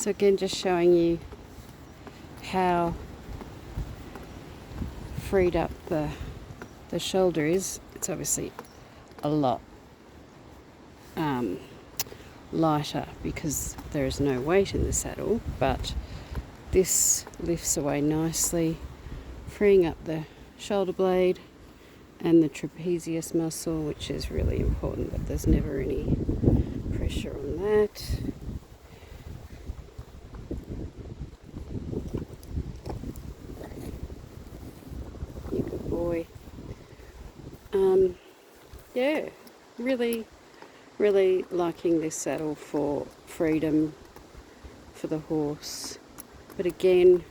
So again, just showing you how freed up the shoulder is. It's obviously a lot lighter because there is no weight in the saddle, but this lifts away nicely, freeing up the shoulder blade and the trapezius muscle, which is really important that there's never any pressure on that. You good boy. Yeah, really liking this saddle for freedom for the horse. But again,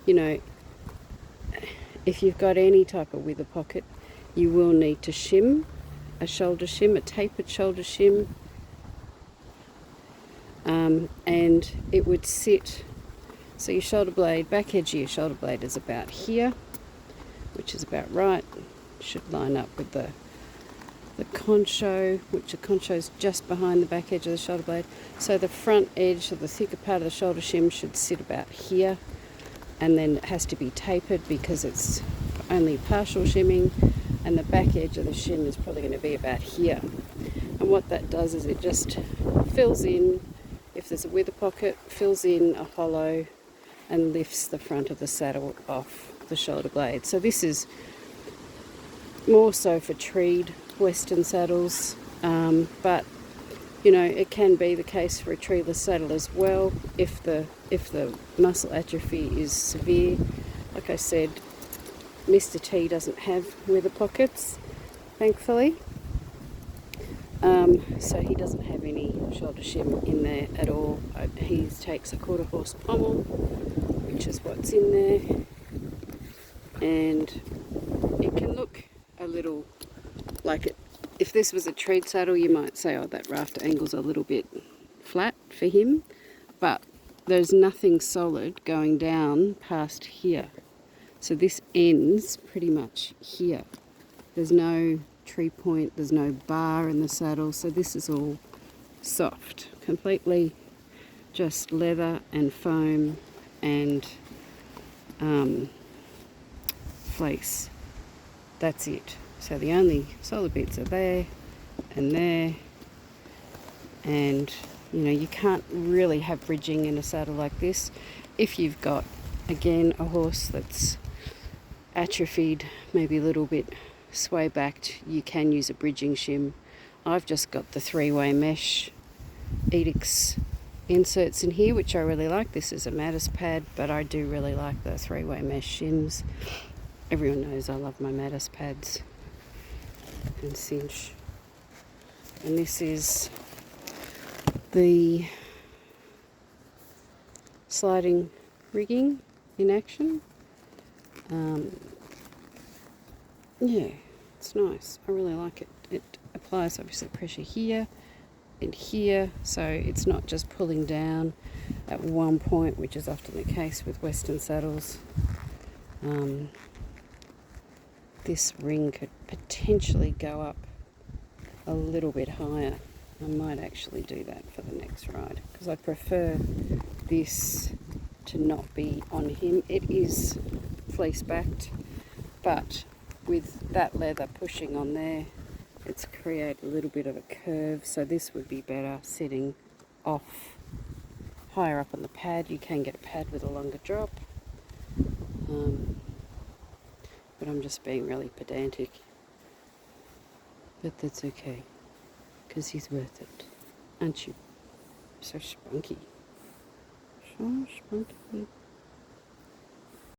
you know, if you've got any type of wither pocket, you will need to shim, a shoulder shim, a tapered shoulder shim, and it would sit, so your shoulder blade, back edge of your shoulder blade is about here, which is about right. Should line up with the concho, which the concho is just behind the back edge of the shoulder blade. So the front edge of the thicker part of the shoulder shim should sit about here, and then it has to be tapered because it's only partial shimming, and the back edge of the shim is probably going to be about here. And what that does is it just fills in, if there's a wither pocket, fills in a hollow and lifts the front of the saddle off the shoulder blade. So this is more so for treed western saddles, but you know, it can be the case for a treeless saddle as well if the muscle atrophy is severe. Like I said, Mr. T doesn't have wither pockets, thankfully, so he doesn't have any shoulder shim in there at all. He takes a quarter horse pommel, which is what's in there, and it can look a little like it. If this was a treed saddle, you might say, oh, that rafter angle's a little bit flat for him, but there's nothing solid going down past here. So this ends pretty much here. There's no tree point, there's no bar in the saddle, so this is all soft, completely just leather and foam and fleece. That's it. So the only solid bits are there, and you know, you can't really have bridging in a saddle like this. If you've got, again, a horse that's atrophied, maybe a little bit sway backed, you can use a bridging shim. I've just got the 3-way mesh Edix inserts in here, which I really like. This is a Mattis pad, but I do really like the 3-way mesh shims. Everyone knows I love my Mattis pads and cinch. And this is the sliding rigging in action. Yeah, it's nice. I really like it. It applies obviously pressure here and here, so it's not just pulling down at one point, which is often the case with western saddles. This ring could potentially go up a little bit higher. I might actually do that for the next ride because I prefer this to not be on him. It is fleece backed, but with that leather pushing on there, it's created a little bit of a curve, so this would be better sitting off higher up on the pad. You can get a pad with a longer drop, but I'm just being really pedantic, but that's okay because he's worth it, aren't you? So spunky, so spunky.